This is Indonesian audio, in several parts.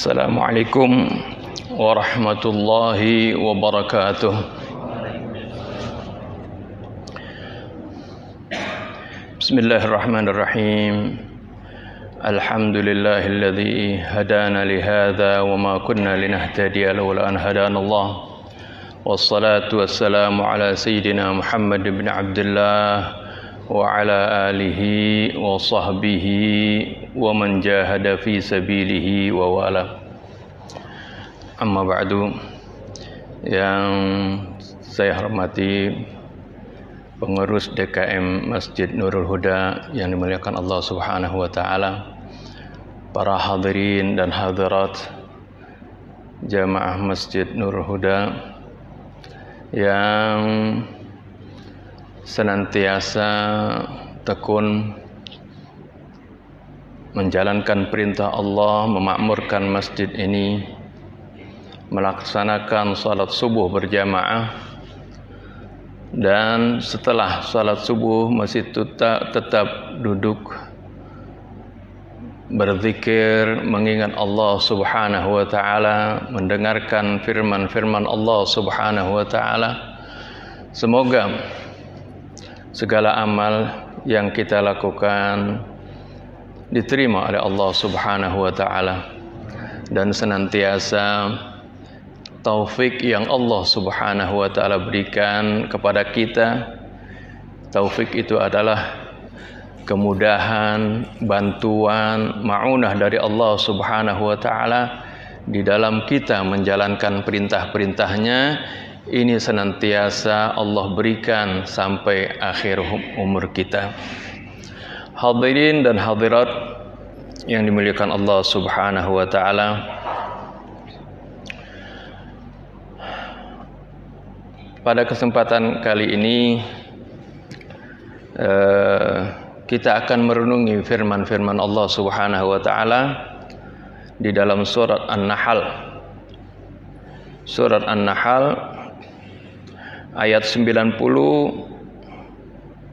Assalamualaikum warahmatullahi wabarakatuh. Bismillahirrahmanirrahim. Alhamdulillahilladzi hadana lihadza wa ma kunna linahtadiya laula an hadanallah. Wassalatu wassalamu ala sayyidina Muhammad ibn Abdullah wa ala alihi wa sahbihi wa man jahada fi sabilihi wa wala. Amma ba'du. Yang saya hormati pengurus DKM Masjid Nurul Huda yang dimuliakan Allah Subhanahu wa taala, para hadirin dan hadirat jamaah Masjid Nurul Huda yang senantiasa tekun menjalankan perintah Allah, memakmurkan masjid ini, melaksanakan salat subuh berjamaah, dan setelah salat subuh masih tetap duduk berzikir, mengingat Allah Subhanahu wa taala, mendengarkan firman-firman Allah Subhanahu wa taala. Semoga segala amal yang kita lakukan diterima oleh Allah Subhanahu wa taala, dan senantiasa taufik yang Allah Subhanahu wa taala berikan kepada kita. Taufik itu adalah kemudahan, bantuan, ma'unah dari Allah Subhanahu wa taala di dalam kita menjalankan perintah-perintahnya. Ini senantiasa Allah berikan sampai akhir umur kita. Hadirin dan hadirat yang dimuliakan Allah Subhanahu wa taala, pada kesempatan kali ini kita akan merenungi firman-firman Allah Subhanahu wa taala di dalam surat An-Nahl. Surat An-Nahl ayat 90,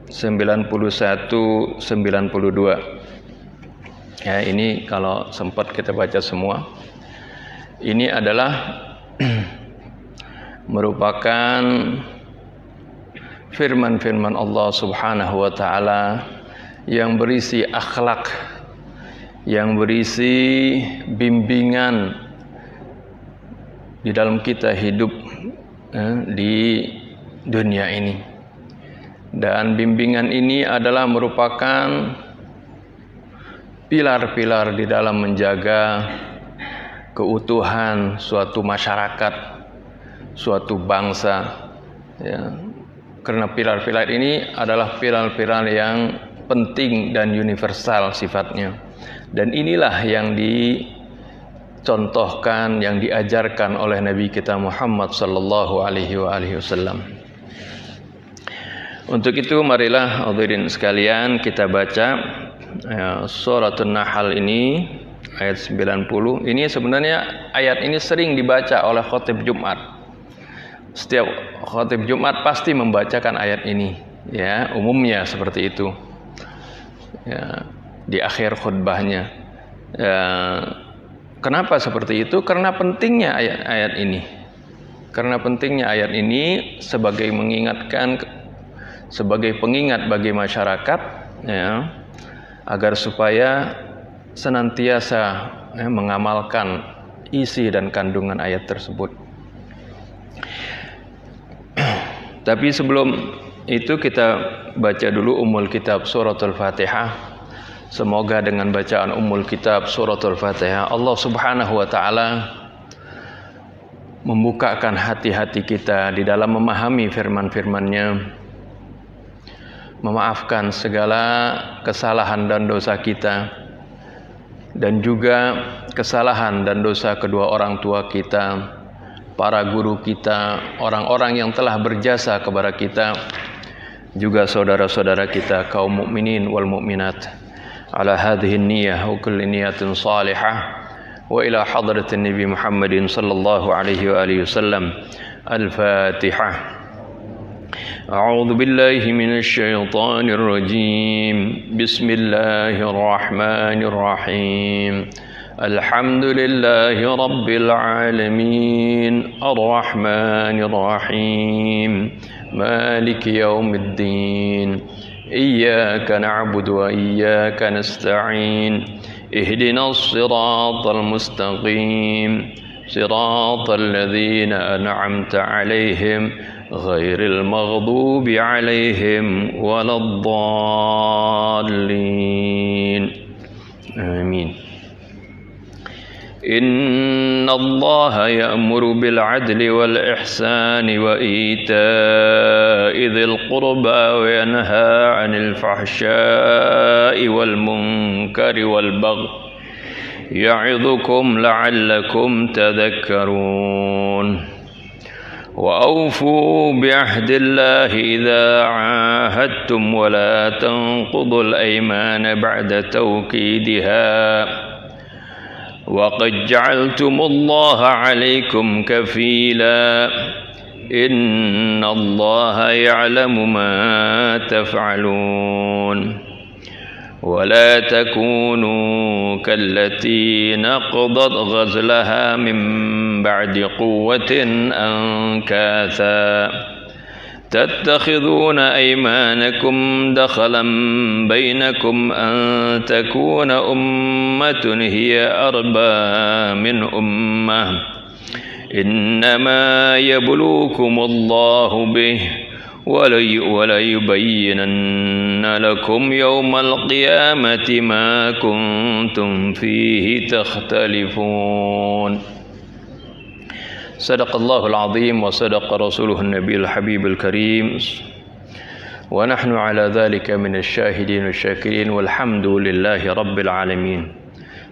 91, 92. Ya, ini kalau sempat kita baca semua. Ini adalah merupakan firman-firman Allah Subhanahu wa taala yang berisi akhlak, yang berisi bimbingan di dalam kita hidup di dunia ini. Dan bimbingan ini adalah merupakan pilar-pilar di dalam menjaga keutuhan suatu masyarakat, suatu bangsa, ya. Karena pilar-pilar ini adalah pilar-pilar yang penting dan universal sifatnya. Dan inilah yang dicontohkan, yang diajarkan oleh Nabi kita Muhammad sallallahu alaihi wasallam. Untuk itu marilah hadirin sekalian kita baca surat An-Nahl ini ayat 90. Ini sebenarnya ayat ini sering dibaca oleh khatib Jumat. Setiap khatib Jumat pasti membacakan ayat ini, ya, umumnya seperti itu. Ya, di akhir khutbahnya. Ya, kenapa seperti itu? Karena pentingnya ayat-ayat ini. Karena pentingnya ayat ini sebagai mengingatkan, sebagai pengingat bagi masyarakat, ya, agar supaya senantiasa mengamalkan isi dan kandungan ayat tersebut. Tapi sebelum itu kita baca dulu Ummul Kitab Suratul Fatihah. Semoga dengan bacaan Ummul Kitab Suratul Fatihah Allah Subhanahu wa taala membukakan hati-hati kita di dalam memahami firman-firman-Nya, memaafkan segala kesalahan dan dosa kita, dan juga kesalahan dan dosa kedua orang tua kita, para guru kita, orang-orang yang telah berjasa kepada kita, juga saudara-saudara kita kaum mukminin wal mukminat. Ala hadhihi niyyah wa kulli niyatin salihah wa ila hadratin Nabi Muhammadin sallallahu alaihi wa alihi wasallam. Al-Fatihah. أعوذ بالله من الشيطان الرجيم بسم الله الرحمن الرحيم الحمد لله رب العالمين الرحمن الرحيم مالك يوم الدين إياك نعبد وإياك نستعين اهدنا الصراط المستقيم صراط الذين أنعمت عليهم غير المغضوب عليهم ولا الضالين آمين إن الله يأمر بالعدل والإحسان وإيتاء ذي القربى وينهى عن الفحشاء والمنكر والبغي يعظكم لعلكم تذكرون وأوفوا بعهد الله إذا عاهدتم ولا تنقضوا الأيمان بعد توكيدها وقد جعلتم الله عليكم كفيلا إن الله يعلم ما تفعلون ولا تكونوا كالتي نقضت غزلها من بعد قوة أنكاثا تتخذون أيمانكم دخلا بينكم أن تكون أمة هي أربى من أمة إنما يبلوكم الله به وليبينن لكم يوم القيامة ما كنتم فيه تختلفون صدق الله العظيم وصدق رسوله النبي الحبيب الكريم ونحن على ذلك من الشاهدين والشاكرين والحمد لله رب العالمين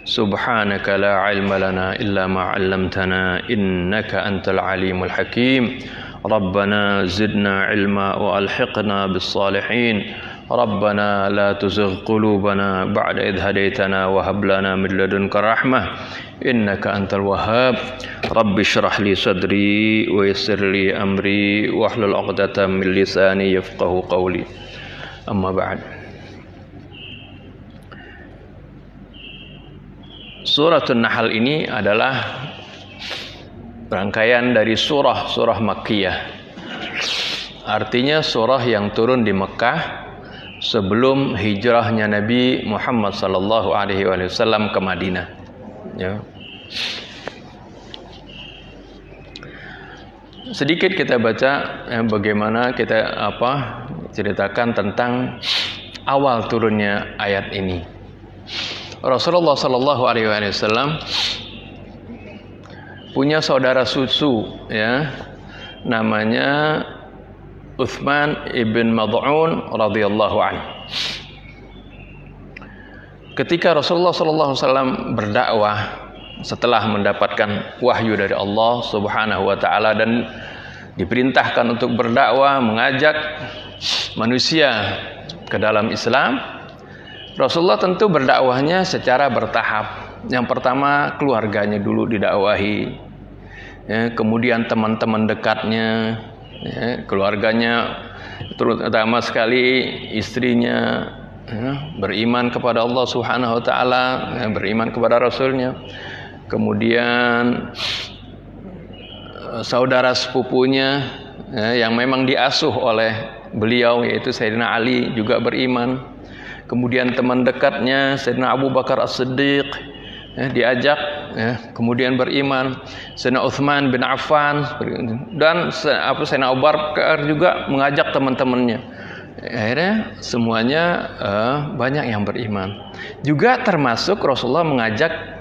سبحانك لا علم لنا إلا ما علمتنا إنك أنت العليم الحكيم ربنا زدنا علما وألحقنا بالصالحين ربنا لا تزغ قلوبنا بعد إذ هديتنا وهب لنا من لدنك رحمة إنك أنت الوهاب رب اشرح لي صدري ويسر لي أمري واحلل عقدة من لساني يفقه قولي أما بعد. Surat An-Nahl ini adalah rangkaian dari surah-surah Makkiyah. Artinya surah yang turun di Mekah sebelum hijrahnya Nabi Muhammad sallallahu alaihi wasallam ke Madinah. Ya. Sedikit kita baca bagaimana kita ceritakan tentang awal turunnya ayat ini. Rasulullah sallallahu alaihi wasallam punya saudara susu, ya, namanya Utsman ibn Mad'un radhiyallahu anhu. Ketika Rasulullah sallallahu alaihi wasallam berdakwah setelah mendapatkan wahyu dari Allah Subhanahu wa taala dan diperintahkan untuk berdakwah, mengajak manusia ke dalam Islam, Rasulullah tentu berdakwahnya secara bertahap. Yang pertama keluarganya dulu didakwahi, ya, kemudian teman-teman dekatnya, ya, keluarganya, terutama sekali istrinya, ya, beriman kepada Allah Subhanahu wa taala, ya, beriman kepada Rasulnya. Kemudian saudara sepupunya, ya, yang memang diasuh oleh beliau yaitu Sayyidina Ali juga beriman. Kemudian teman dekatnya Sayyidina Abu Bakar As-Siddiq, ya, diajak, ya, kemudian beriman. Sayyidina Utsman bin Affan dan Sayyidina Abu Bakar juga mengajak teman-temannya. Akhirnya semuanya banyak yang beriman. Juga termasuk Rasulullah mengajak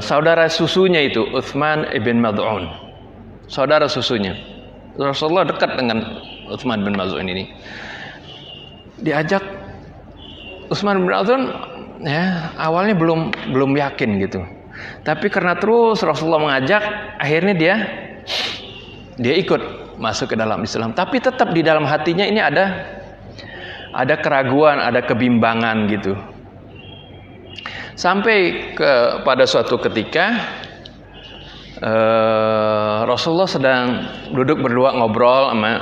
saudara susunya itu Utsman ibn Mad'un, saudara susunya. Rasulullah dekat dengan Utsman bin Mad'un ini. Diajak Utsman bin Affan, ya, awalnya belum yakin gitu. Tapi karena terus Rasulullah mengajak, akhirnya dia ikut masuk ke dalam Islam. Tapi tetap di dalam hatinya ini ada keraguan, ada kebimbangan gitu. Sampai pada suatu ketika Rasulullah sedang duduk berdua ngobrol sama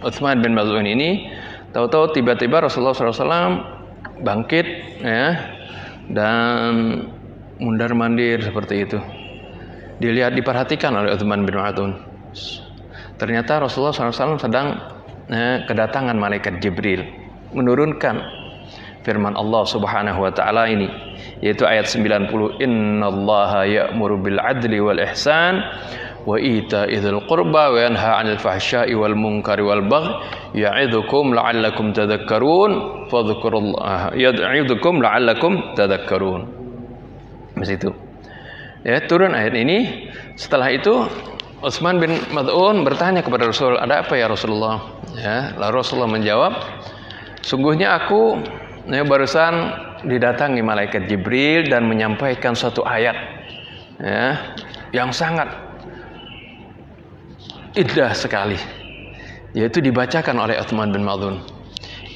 Utsman bin Mad'un ini. Tahu-tahu tiba-tiba Rasulullah SAW bangkit, ya, dan mundar-mandir seperti itu. Dilihat, diperhatikan oleh Utsman bin Maz'un. Ternyata Rasulullah SAW sedang kedatangan malaikat Jibril menurunkan firman Allah Subhanahu wa taala ini, yaitu ayat 90, innallaha ya'muru bil adli wal ihsan wa ita'idzil qurba wa yanha 'anil fahsya'i wal munkari wal baghi ya'idzukum la'allakum tadhakkarun fadhkurullaha ya'idzukum la'allakum tadhakkarun. Di situ ya turun ayat ini. Setelah itu Utsman bin Maz'un bertanya kepada Rasul, ada apa ya Rasulullah? Ya, lalu Rasulullah menjawab, sungguhnya aku barusan didatangi malaikat Jibril dan menyampaikan suatu ayat ya, yang sangat indah sekali, yaitu dibacakan oleh Utsman bin Maz'un.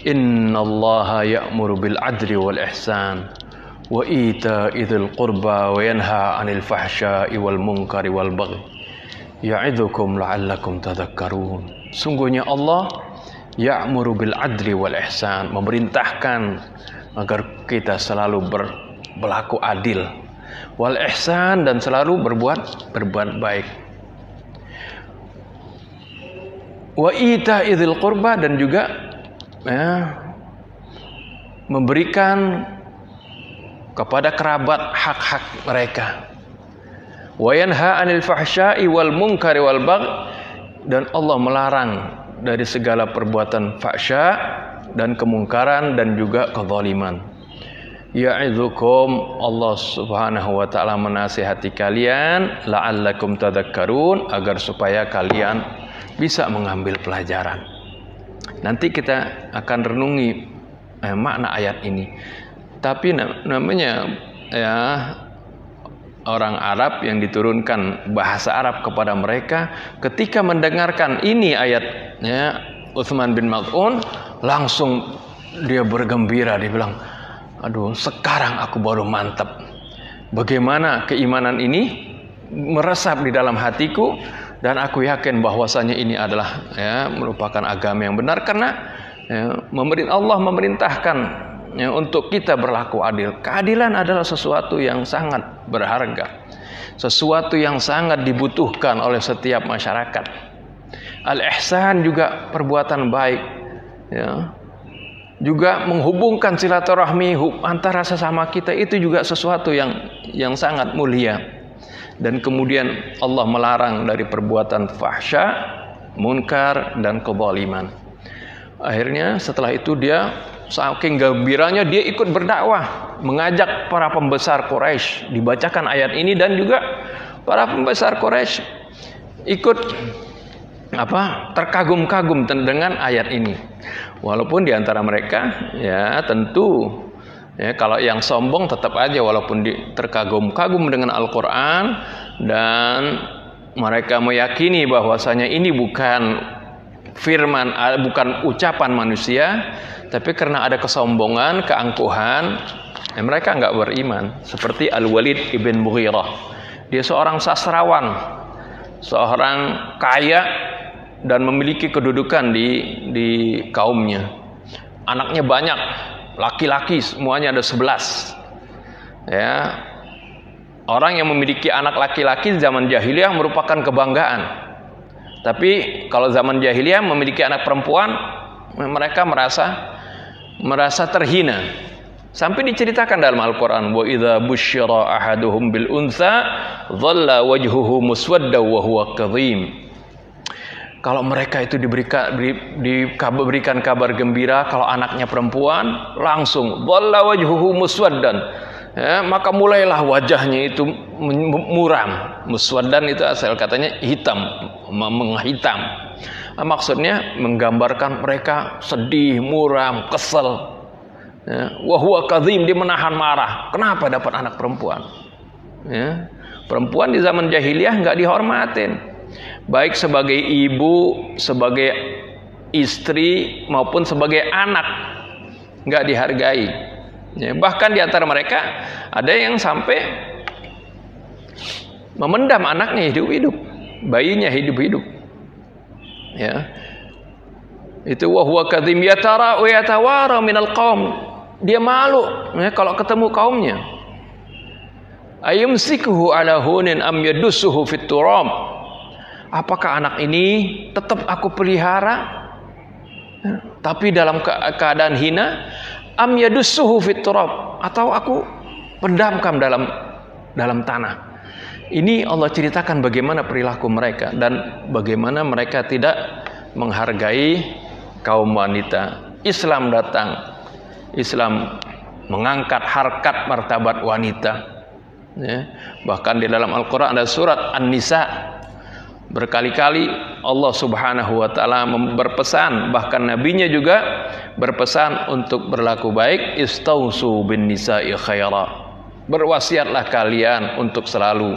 Innallaha ya'muru bil adli wal ihsan wa ita'idzil qurba wa yanha 'anil fahsya'i wal munkari wal baghi ya'idzukum la'allakum tadhakkarun. Sungguhnya Allah ya'muru bil adli wal ihsan, memerintahkan agar kita selalu berlaku adil, wal ihsan, dan selalu berbuat baik, wa ita'idzil qurba, dan juga memberikan kepada kerabat hak-hak mereka, wa yanha 'anil fahsya'i wal munkari wal baghi, dan Allah melarang dari segala perbuatan fahsya dan kemungkaran dan juga kezaliman. Ya'idzukum, Allah Subhanahu wa taala menasihati kalian, la'allakum tadhakkarun, agar supaya kalian bisa mengambil pelajaran. Nanti kita akan renungi makna ayat ini. Tapi namanya ya orang Arab yang diturunkan bahasa Arab kepada mereka, ketika mendengarkan ini ayatnya Utsman bin Maz'un, langsung dia bergembira, dia bilang, aduh, sekarang aku baru mantap bagaimana keimanan ini meresap di dalam hatiku, dan aku yakin bahwasanya ini adalah merupakan agama yang benar, karena Allah memerintahkan untuk kita berlaku adil. Keadilan adalah sesuatu yang sangat berharga, sesuatu yang sangat dibutuhkan oleh setiap masyarakat. Al-ihsan juga perbuatan baik, ya. Juga menghubungkan silaturahmi antara sesama kita, itu juga sesuatu yang sangat mulia. Dan kemudian Allah melarang dari perbuatan fahsya, munkar, dan kezaliman. Akhirnya setelah itu dia saking gembiranya dia ikut berdakwah, mengajak para pembesar Quraisy. Dibacakan ayat ini dan juga para pembesar Quraisy ikut terkagum-kagum dengan ayat ini. Walaupun di antara mereka ya tentu kalau yang sombong tetap aja walaupun terkagum-kagum dengan Al-Qur'an, dan mereka meyakini bahwasanya ini bukan firman, bukan ucapan manusia, tapi karena ada kesombongan, keangkuhan, mereka nggak beriman. Seperti Al-Walid ibn Mughirah, dia seorang sastrawan, seorang kaya dan memiliki kedudukan di kaumnya. Anaknya banyak, laki-laki semuanya ada 11. Ya, orang yang memiliki anak laki-laki zaman jahiliyah merupakan kebanggaan. Tapi kalau zaman jahiliyah memiliki anak perempuan, mereka merasa terhina. Sampai diceritakan dalam Al-Qur'an, wa idza busyira ahaduhum bil untha dhalla wajhuhu muswadda wa huwa kadhim. Kalau mereka itu diberikan kabar gembira kalau anaknya perempuan, langsung dhalla wajhuhu muswaddan, ya, maka mulailah wajahnya itu muram. Muswaddan itu asal katanya hitam, menghitam. Maksudnya menggambarkan mereka sedih, muram, kesel. Ya, wa huwa kadhim, dia menahan marah. Kenapa dapat anak perempuan? Ya, perempuan di zaman jahiliyah nggak dihormatin, baik sebagai ibu, sebagai istri, maupun sebagai anak, nggak dihargai. Ya, bahkan di antara mereka ada yang sampai memendam anaknya hidup-hidup, bayinya hidup-hidup. Ya, itu wa huwa kadhim yatara wa yatawara minal qaum. dia malu ya, kalau ketemu kaumnya. Ayumsikuhu ala hunin am yadussuhu fit turab. Apakah anak ini tetap aku pelihara tapi dalam keadaan hina, am yadussuhu fit turab, atau aku pendamkan dalam tanah. Ini Allah ceritakan bagaimana perilaku mereka dan bagaimana mereka tidak menghargai kaum wanita. Islam datang, Islam mengangkat harkat martabat wanita. Ya, bahkan di dalam Al-Quran ada surat An-Nisa, berkali-kali Allah Subhanahu wa Ta'ala berpesan, bahkan nabinya juga berpesan untuk berlaku baik. Istausu bin nisa'i khaira, berwasiatlah kalian untuk selalu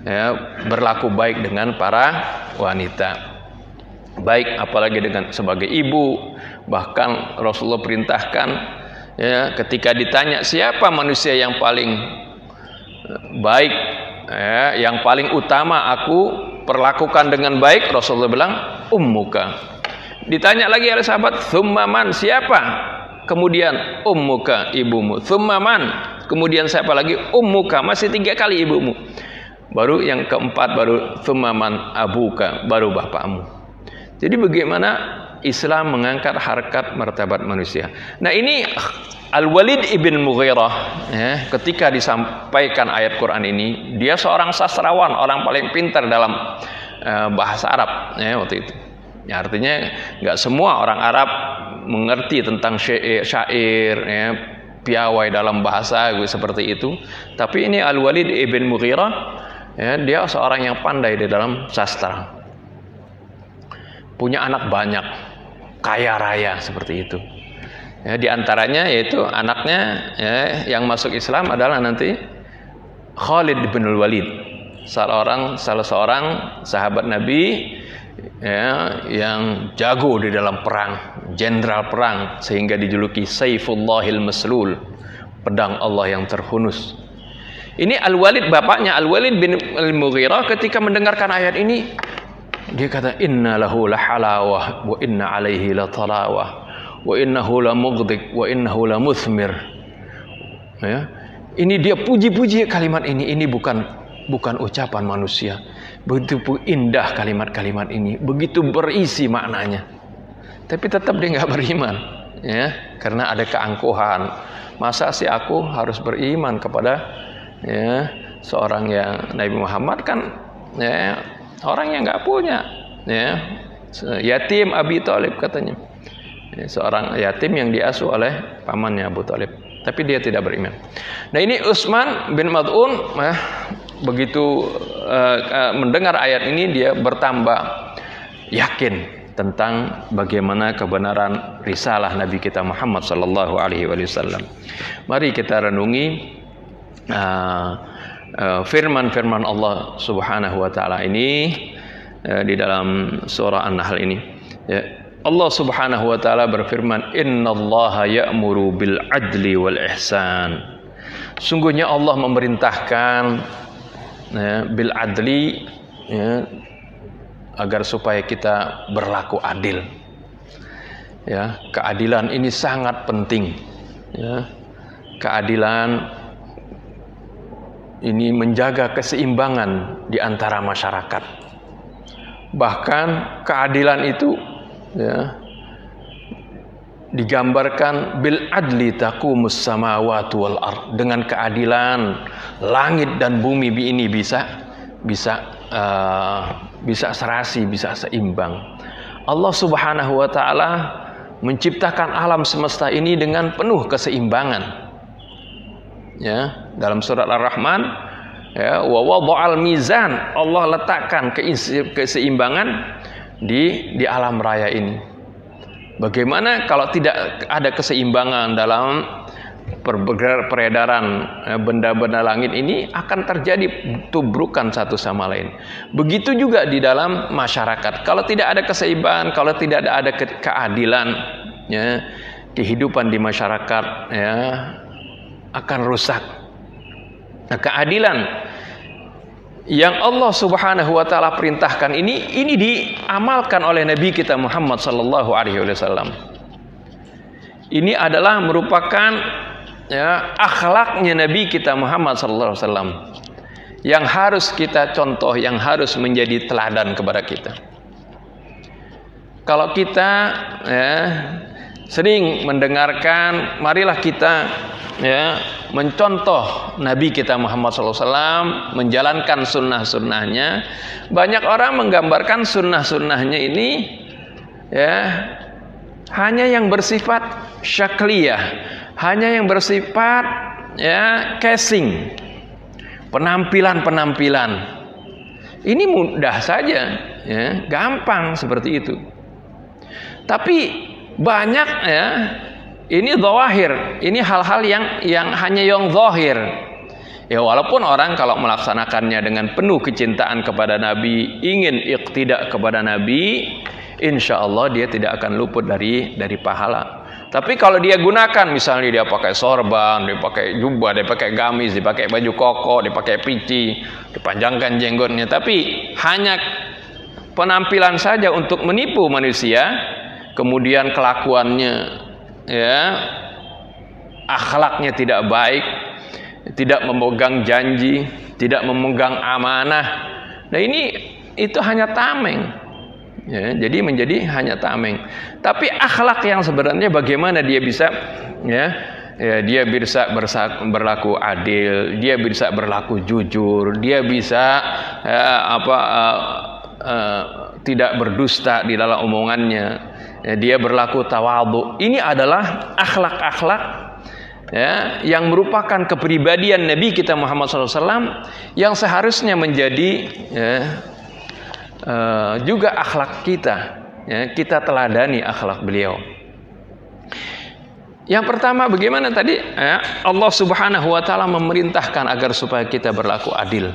ya, berlaku baik dengan para wanita. Baik apalagi dengan sebagai ibu. Bahkan Rasulullah perintahkan ya, ketika ditanya siapa manusia yang paling baik ya, yang paling utama aku perlakukan dengan baik, Rasulullah bilang ummuka. Ditanya lagi oleh sahabat, tsumma man, siapa? Kemudian ummuka, ibumu. Tsumma man, kemudian siapa lagi? Ummuka, masih 3 kali ibumu. Baru yang keempat, baru tsumma man abuka, baru bapakmu. Jadi bagaimana Islam mengangkat harkat martabat manusia. Nah ini Al-Walid ibn Mughirah ya, ketika disampaikan ayat Quran ini, dia seorang sastrawan, orang paling pintar dalam bahasa Arab ya, waktu itu. Ya, artinya nggak semua orang Arab mengerti tentang syair ya, piawai dalam bahasa seperti itu. Tapi ini Al-Walid ibn Mughirah ya, dia seorang yang pandai di dalam sastra. Punya anak banyak, kaya raya seperti itu. Ya, di antaranya yaitu anaknya ya, yang masuk Islam adalah nanti Khalid bin Walid, salah seorang sahabat Nabi ya, yang jago di dalam perang, jenderal perang, sehingga dijuluki Saifullahil Maslul, pedang Allah yang terhunus. Ini Al-Walid, bapaknya Al-Walid bin Al-Mughirah, ketika mendengarkan ayat ini dia kata inna lahu la halawah wa inna alaihi la talawah wa innahu la mughdik wa innahu la muthmir. Ya. Ini dia puji-puji kalimat ini bukan ucapan manusia. Begitu indah kalimat-kalimat ini, begitu berisi maknanya. Tapi tetap dia nggak beriman, ya, karena ada keangkuhan. Masa sih aku harus beriman kepada ya, seorang yang Nabi Muhammad kan ya, orang yang nggak punya, ya, yatim Abi Thalib katanya. Seorang yatim yang diasuh oleh pamannya Abu Thalib, tapi dia tidak beriman. Nah ini Utsman bin Mad'un begitu mendengar ayat ini, dia bertambah yakin tentang bagaimana kebenaran risalah Nabi kita Muhammad sallallahu alaihi wasallam. Mari kita renungi firman-firman Allah Subhanahu wa taala ini di dalam surah An-Nahl ini. Ya. Allah Subhanahu wa taala berfirman, "Innallaha ya'muru bil adli wal ihsan." Sungguhnya Allah memerintahkan ya, bil adli ya, agar supaya kita berlaku adil. Ya, keadilan ini sangat penting. Ya. Keadilan ini menjaga keseimbangan di antara masyarakat. Bahkan keadilan itu ya, digambarkan bil adli taqumus samawati wal ard. Dengan keadilan langit dan bumi ini bisa serasi, bisa seimbang. Allah Subhanahu wa taala menciptakan alam semesta ini dengan penuh keseimbangan. Ya, dalam surat Ar-Rahman ya, wa wada'al mizan, Allah letakkan keseimbangan di alam raya ini. Bagaimana kalau tidak ada keseimbangan dalam peredaran benda-benda langit ini, akan terjadi tubrukan satu sama lain. Begitu juga di dalam masyarakat. Kalau tidak ada keseimbangan, kalau tidak ada keadilan, ya, kehidupan di masyarakat ya, akan rusak. Nah, keadilan yang Allah Subhanahu wa taala perintahkan ini diamalkan oleh Nabi kita Muhammad sallallahu alaihi wasallam. Ini adalah merupakan ya, akhlaknya Nabi kita Muhammad SAW yang harus kita contoh, yang harus menjadi teladan kepada kita. Kalau kita ya, sering mendengarkan, marilah kita ya, mencontoh Nabi kita Muhammad SAW, menjalankan sunnah-sunnahnya. Banyak orang menggambarkan sunnah-sunnahnya ini ya, hanya yang bersifat syakliyah, hanya yang bersifat ya, casing, penampilan-penampilan. Ini mudah saja ya, gampang seperti itu. Tapi banyak ya, ini zawahir, ini hal-hal yang hanya yang zahir. Ya, walaupun orang kalau melaksanakannya dengan penuh kecintaan kepada Nabi, ingin iqtidak kepada Nabi, insya Allah dia tidak akan luput dari pahala. Tapi kalau dia gunakan, misalnya dia pakai sorban, dia pakai jubah, dia pakai gamis, dia pakai baju koko, dia pakai pici, dipanjangkan jenggotnya, tapi hanya penampilan saja untuk menipu manusia, kemudian kelakuannya ya, akhlaknya tidak baik, tidak memegang janji, tidak memegang amanah. Nah, itu hanya tameng ya, jadi menjadi hanya tameng. Tapi akhlak yang sebenarnya bagaimana dia bisa ya, dia bisa berlaku adil, dia bisa berlaku jujur, dia bisa tidak berdusta di dalam omongannya, ya, dia berlaku tawadhu. Ini adalah akhlak-akhlak ya, yang merupakan kepribadian Nabi kita Muhammad SAW yang seharusnya menjadi ya, juga akhlak kita ya, kita teladani akhlak beliau. Yang pertama, bagaimana tadi ya, Allah Subhanahu wa taala memerintahkan agar supaya kita berlaku adil.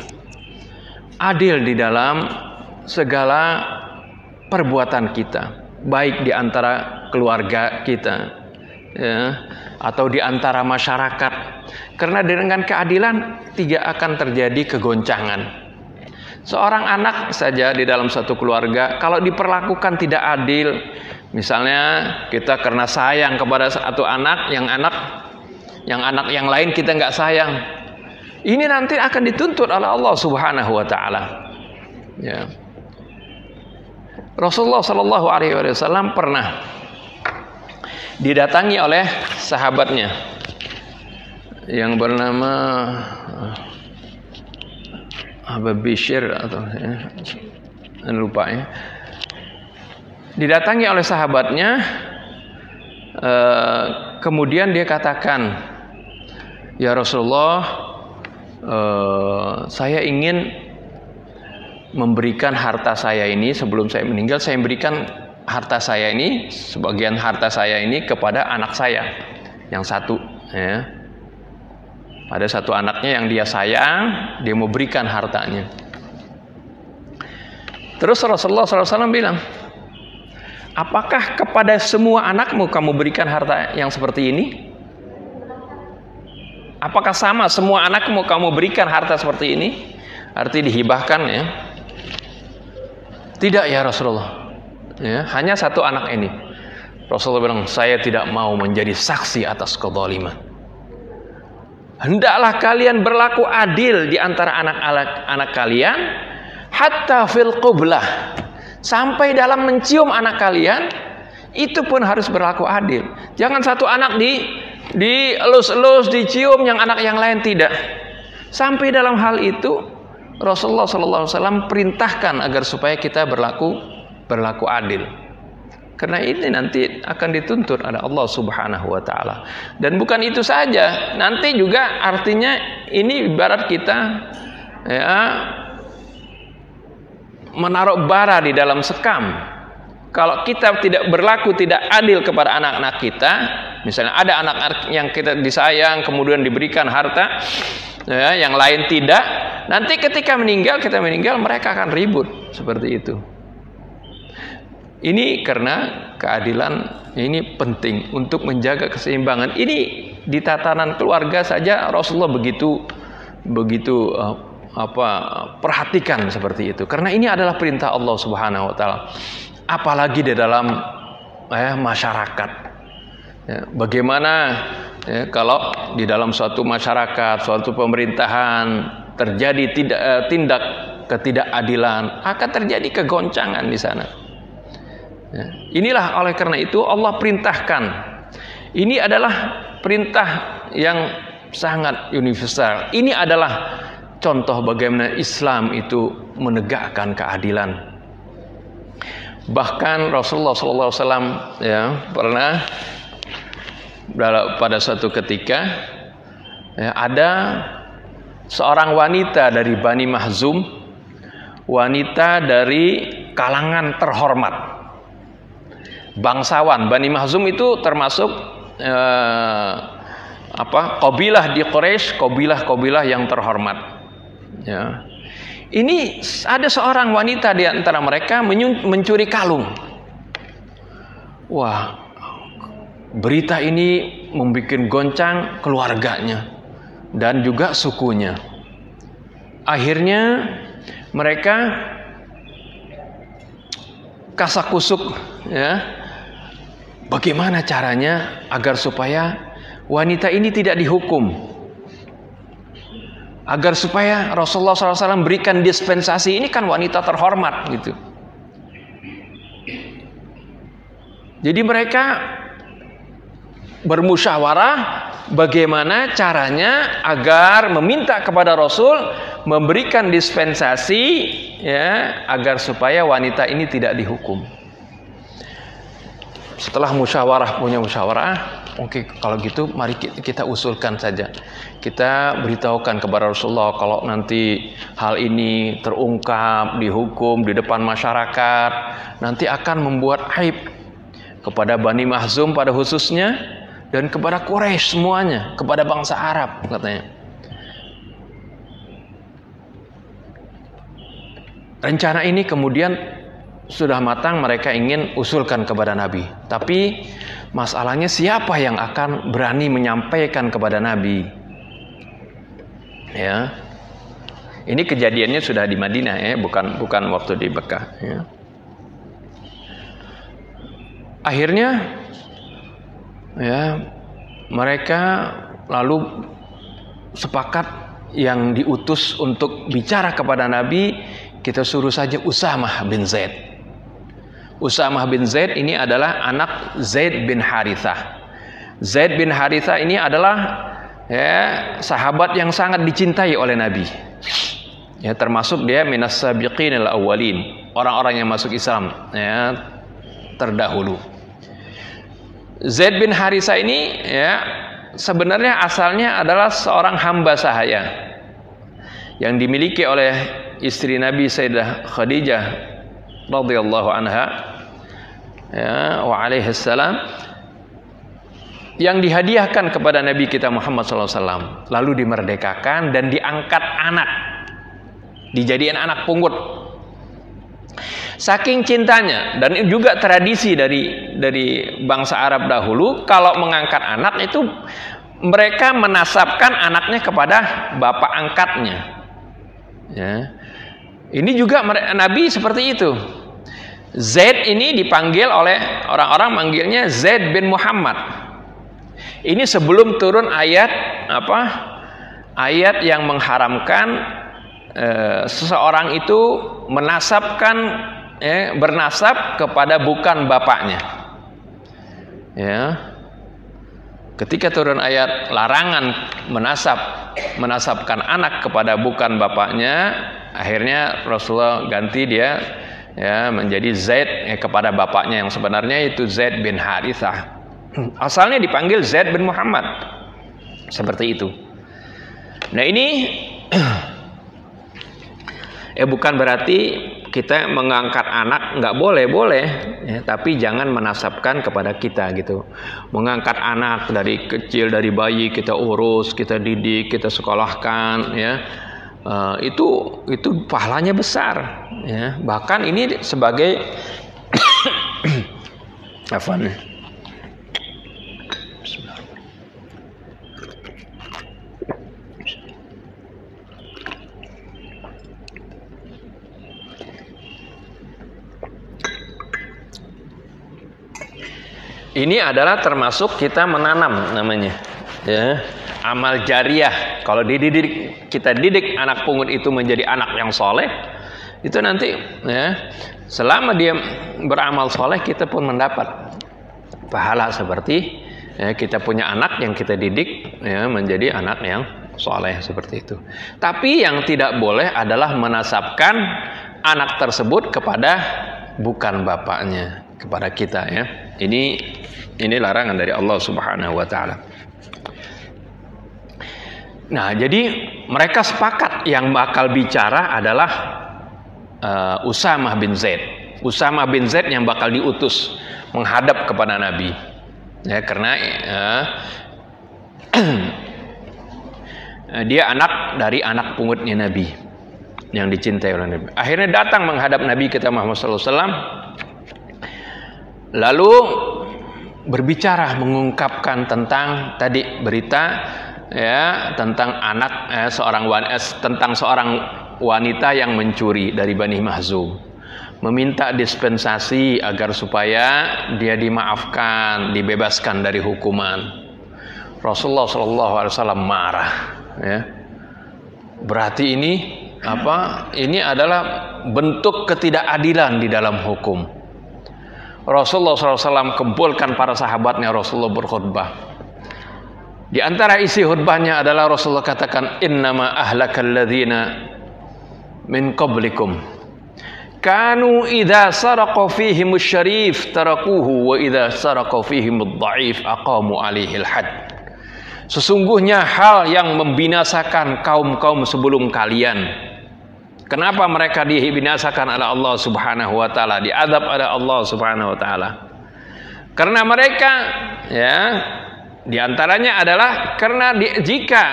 Adil di dalam segala perbuatan kita, baik di antara keluarga kita ya, atau di antara masyarakat. Karena dengan keadilan tidak akan terjadi kegoncangan. Seorang anak saja di dalam satu keluarga kalau diperlakukan tidak adil, misalnya kita karena sayang kepada satu anak yang lain kita nggak sayang, ini nanti akan dituntut oleh Allah Subhanahu wa taala. Ya. Rasulullah Shallallahu Alaihi Wasallam pernah didatangi oleh sahabatnya yang bernama Abu Bishr atau lupa ya. Didatangi oleh sahabatnya, kemudian dia katakan, ya Rasulullah, saya ingin memberikan harta saya ini sebelum saya meninggal, saya berikan harta saya ini, sebagian harta saya ini kepada anak saya yang satu ya. Ada satu anaknya yang dia sayang, dia mau berikan hartanya. Terus Rasulullah SAW bilang, apakah kepada semua anakmu kamu berikan harta yang seperti ini? Apakah sama semua anakmu kamu berikan harta seperti ini? Arti dihibahkan ya. Tidak ya Rasulullah ya, hanya satu anak ini. Rasulullah bilang, saya tidak mau menjadi saksi atas kezaliman. Hendaklah kalian berlaku adil di antara anak-anak kalian, hatta fil qublah, sampai dalam mencium anak kalian itu pun harus berlaku adil. Jangan satu anak dielus-elus, dicium, yang anak yang lain tidak. Sampai dalam hal itu Rasulullah SAW perintahkan agar supaya kita berlaku adil. Karena ini nanti akan dituntut oleh Allah Subhanahu wa taala. Dan bukan itu saja, nanti juga artinya ini ibarat kita ya, menaruh bara di dalam sekam. Kalau kita tidak berlaku tidak adil kepada anak-anak kita, misalnya ada anak yang kita disayang kemudian diberikan harta ya, yang lain tidak, nanti ketika kita meninggal mereka akan ribut seperti itu. Ini karena keadilan ini penting untuk menjaga keseimbangan. Ini di tatanan keluarga saja Rasulullah begitu perhatikan seperti itu. Karena ini adalah perintah Allah Subhanahu wa taala. Apalagi di dalam masyarakat. Ya, bagaimana kalau di dalam suatu masyarakat, suatu pemerintahan terjadi tindak ketidakadilan, akan terjadi kegoncangan di sana. Ya, inilah oleh karena itu Allah perintahkan. Ini adalah perintah yang sangat universal. Ini adalah contoh bagaimana Islam itu menegakkan keadilan. Bahkan Rasulullah SAW ya pernah pada suatu ketika ya, ada seorang wanita dari Bani Mahzum, wanita dari kalangan terhormat, bangsawan. Bani Mahzum itu termasuk kabilah di Quraisy, kabilah yang terhormat. Ya. Ini ada seorang wanita di antara mereka mencuri kalung. Wah, berita ini membuat goncang keluarganya dan juga sukunya. Akhirnya mereka kasakusuk, ya, bagaimana caranya agar supaya wanita ini tidak dihukum, agar supaya Rasulullah SAW berikan dispensasi. Ini kan wanita terhormat gitu. Jadi mereka bermusyawarah bagaimana caranya agar meminta kepada Rasul memberikan dispensasi, ya, agar supaya wanita ini tidak dihukum. Setelah punya musyawarah, oke, kalau gitu mari kita usulkan saja. Kita beritahukan kepada Rasulullah kalau nanti hal ini terungkap, dihukum di depan masyarakat, nanti akan membuat aib kepada Bani Mahzum pada khususnya dan kepada Quraisy semuanya, kepada bangsa Arab, katanya. Rencana ini kemudian sudah matang, mereka ingin usulkan kepada Nabi. Tapi masalahnya siapa yang akan berani menyampaikan kepada Nabi? Ya, ini kejadiannya sudah di Madinah, ya, bukan waktu di Mekah. Ya. Akhirnya, ya, mereka lalu sepakat yang diutus untuk bicara kepada Nabi, kita suruh saja Usamah bin Zaid. Usamah bin Zaid ini adalah anak Zaid bin Harithah. Zaid bin Harithah ini adalah, ya, sahabat yang sangat dicintai oleh Nabi. Ya, termasuk dia minas sabiqinil awwalin, orang-orang yang masuk Islam, ya, terdahulu. Zaid bin Harithah ini, ya, sebenarnya asalnya adalah seorang hamba sahaya yang dimiliki oleh istri Nabi Sayyidah Khadijah radhiyallahu anha, ya, wa alaihi salam, yang dihadiahkan kepada Nabi kita Muhammad SAW, lalu dimerdekakan dan diangkat anak, dijadikan anak pungut. Saking cintanya, dan juga tradisi dari bangsa Arab dahulu, kalau mengangkat anak itu mereka menasabkan anaknya kepada bapak angkatnya. Ya. Ini juga Nabi seperti itu. Zaid ini dipanggil oleh orang-orang, manggilnya Zaid bin Muhammad. Ini sebelum turun ayat ayat yang mengharamkan seseorang itu menasabkan, bernasab kepada bukan bapaknya. Ya. Ketika turun ayat larangan menasabkan anak kepada bukan bapaknya, akhirnya Rasulullah ganti dia, ya, menjadi Zaid, kepada bapaknya yang sebenarnya itu Zaid bin Harithah. Asalnya dipanggil Zaid bin Muhammad, seperti itu. Nah ini bukan berarti kita mengangkat anak nggak boleh, ya, tapi jangan menasabkan kepada kita gitu. Mengangkat anak dari kecil, dari bayi kita urus, kita didik, kita sekolahkan, ya, itu pahalanya besar, ya. Bahkan ini sebagai apa nih? Ini adalah termasuk kita menanam namanya, ya, amal jariah. Kalau kita didik anak pungut itu menjadi anak yang soleh, itu nanti, ya, selama dia beramal soleh, kita pun mendapat pahala seperti, ya, kita punya anak yang kita didik, ya, menjadi anak yang soleh seperti itu. Tapi yang tidak boleh adalah menasabkan anak tersebut kepada bukan bapaknya, kepada kita, ya. Ini larangan dari Allah Subhanahu wa taala. Nah, jadi mereka sepakat yang bakal bicara adalah Usamah bin Zaid. Usamah bin Zaid yang bakal diutus menghadap kepada Nabi. Ya, karena dia anak dari anak pungutnya Nabi yang dicintai oleh Nabi. Akhirnya datang menghadap Nabi kita Muhammad SAW. Lalu berbicara, mengungkapkan tentang tadi berita, ya, tentang tentang seorang wanita yang mencuri dari Bani Mahzum, meminta dispensasi agar supaya dia dimaafkan, dibebaskan dari hukuman. Rasulullah SAW marah, ya. Berarti ini apa? Ini adalah bentuk ketidakadilan di dalam hukum. Rasulullah SAW kumpulkan para sahabatnya, Rasulullah berkhutbah. Di antara isi khutbahnya adalah Rasulullah katakan, innama ahlakal ladzina min qablikum kanu idza saraqa fihimus syarif tarakuhu wa idza saraqa fihimud dhaif aqamu alaihil had. Sesungguhnya hal yang membinasakan kaum-kaum sebelum kalian. Kenapa mereka dibinasakan oleh Allah Subhanahu wa taala, diazab oleh Allah Subhanahu wa taala? Karena mereka, ya, di antaranya adalah karena jika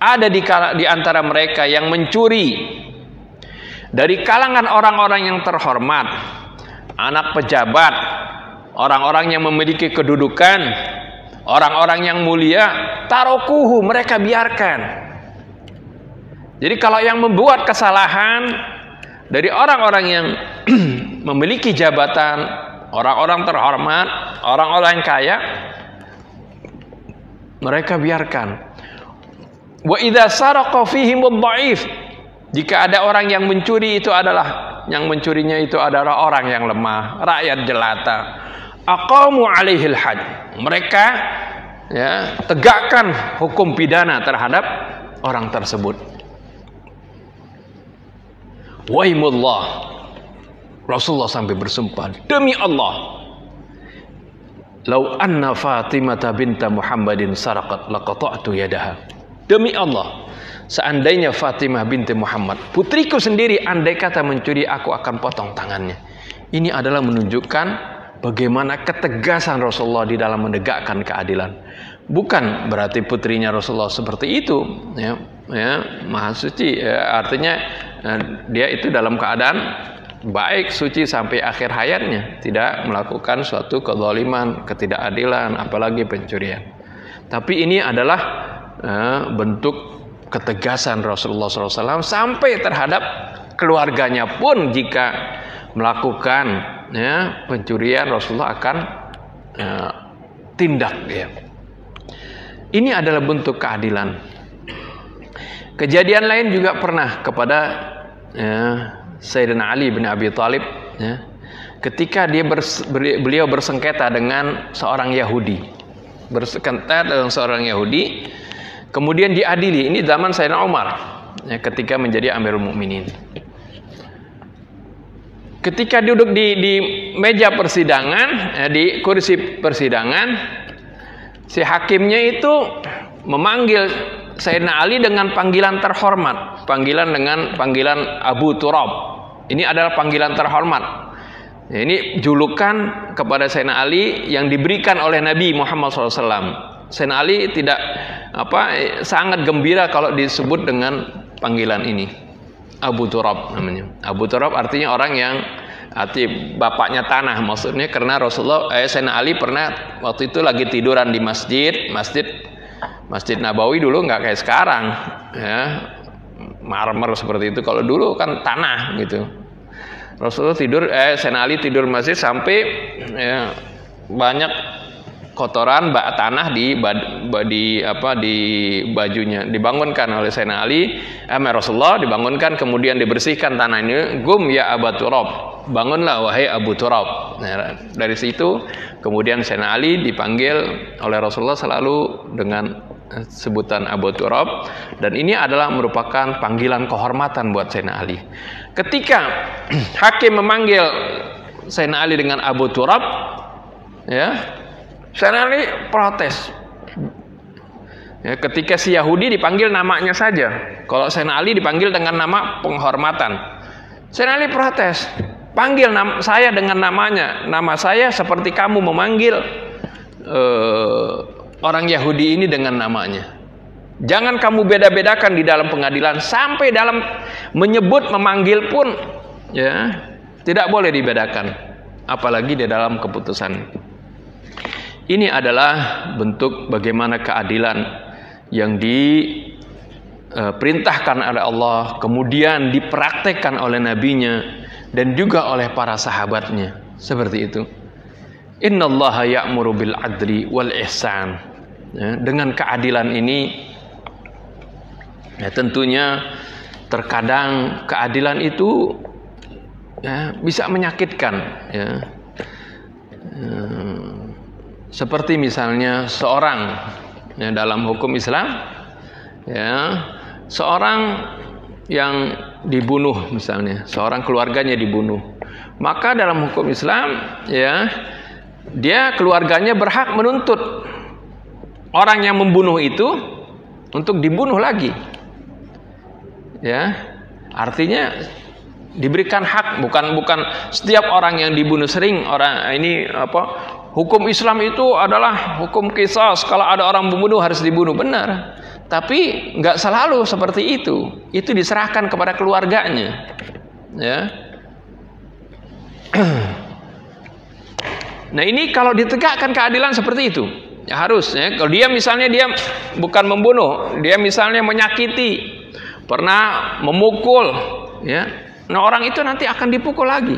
ada di antara mereka yang mencuri dari kalangan orang-orang yang terhormat, anak pejabat, orang-orang yang memiliki kedudukan, orang-orang yang mulia, tarokuhu, mereka biarkan. Jadi kalau yang membuat kesalahan dari orang-orang yang memiliki jabatan, orang-orang terhormat, orang-orang yang kaya, mereka biarkan. Wa idza saraqa fihimud dhaif, jika ada orang yang mencuri, itu adalah yang mencurinya itu adalah orang yang lemah, rakyat jelata, aqamu alaihil had, mereka, ya, tegakkan hukum pidana terhadap orang tersebut. Waimullah, Rasulullah sampai bersumpah, demi Allah, lau anna Fatimah binta Muhammadin saraqat laqata'tu yadaha. Demi Allah, seandainya Fatimah binti Muhammad, putriku sendiri, andai kata mencuri, aku akan potong tangannya. Ini adalah menunjukkan bagaimana ketegasan Rasulullah di dalam menegakkan keadilan. Bukan berarti putrinya Rasulullah seperti itu, ya, maha suci, ya, artinya dia itu dalam keadaan baik, suci sampai akhir hayatnya, tidak melakukan suatu kezaliman, ketidakadilan, apalagi pencurian. Tapi ini adalah bentuk ketegasan Rasulullah SAW sampai terhadap keluarganya pun, jika melakukan, ya, pencurian, Rasulullah akan tindak, ya. Ini adalah bentuk keadilan. Kejadian lain juga pernah kepada, ya, Sayyidina Ali bin Abi Thalib, ya, ketika beliau bersengketa dengan seorang Yahudi, kemudian diadili. Ini zaman Sayyidina Umar, ya, ketika menjadi Amirul Mukminin. Ketika duduk di meja persidangan, di kursi persidangan, si hakimnya itu memanggil Sayyidina Ali dengan panggilan terhormat, panggilan Abu Turab. Ini adalah panggilan terhormat. Ini julukan kepada Sayyidina Ali yang diberikan oleh Nabi Muhammad SAW. Sayyidina Ali tidak sangat gembira kalau disebut dengan panggilan ini, Abu Turab namanya. Abu Turab artinya orang yang bapaknya tanah, maksudnya karena Sayyidina Ali pernah waktu itu lagi tiduran di Masjid Nabawi. Dulu nggak kayak sekarang, ya, marmer seperti itu. Kalau dulu kan tanah gitu. Rasulullah Sayyidina Ali tidur masjid sampai, ya, banyak kotoran tanah di bajunya. Dibangunkan oleh Sayyidina Ali, Rasulullah dibangunkan, kemudian dibersihkan tanah ini. Gum ya Abu Turab, bangunlah wahai Abu Turab. Nah, dari situ kemudian Sayyidina Ali dipanggil oleh Rasulullah selalu dengan sebutan Abu Turab, dan ini adalah merupakan panggilan kehormatan buat Sayyidina Ali. Ketika hakim memanggil Sayyidina Ali dengan Abu Turab, ya, Sayyidina Ali protes. Ya, ketika si Yahudi dipanggil namanya saja, kalau Sayyidina Ali dipanggil dengan nama penghormatan, Sayyidina Ali protes. Panggil saya dengan namanya. Nama saya seperti kamu memanggil orang Yahudi ini dengan namanya. Jangan kamu beda-bedakan di dalam pengadilan, sampai dalam menyebut memanggil pun, ya, tidak boleh dibedakan, apalagi di dalam keputusan. Ini adalah bentuk bagaimana keadilan yang diperintahkan oleh Allah, kemudian dipraktekkan oleh nabinya dan juga oleh para sahabatnya. Seperti itu. Innallaha ya'muru bil adli wal ihsan. Ya, dengan keadilan ini, ya, tentunya terkadang keadilan itu, ya, bisa menyakitkan, ya. Seperti misalnya seorang, ya, dalam hukum Islam, ya, seorang yang dibunuh misalnya, seorang keluarganya dibunuh, maka dalam hukum Islam, ya, dia keluarganya berhak menuntut orang yang membunuh itu untuk dibunuh lagi, ya, artinya diberikan hak. Bukan setiap orang yang dibunuh. Sering orang ini hukum Islam itu adalah hukum qisas, kalau ada orang membunuh harus dibunuh. Benar, tapi nggak selalu seperti itu. Itu diserahkan kepada keluarganya, ya. Nah, ini kalau ditegakkan keadilan seperti itu, ya harus, ya. Kalau dia misalnya dia bukan membunuh, dia misalnya menyakiti, pernah memukul, ya, nah orang itu nanti akan dipukul lagi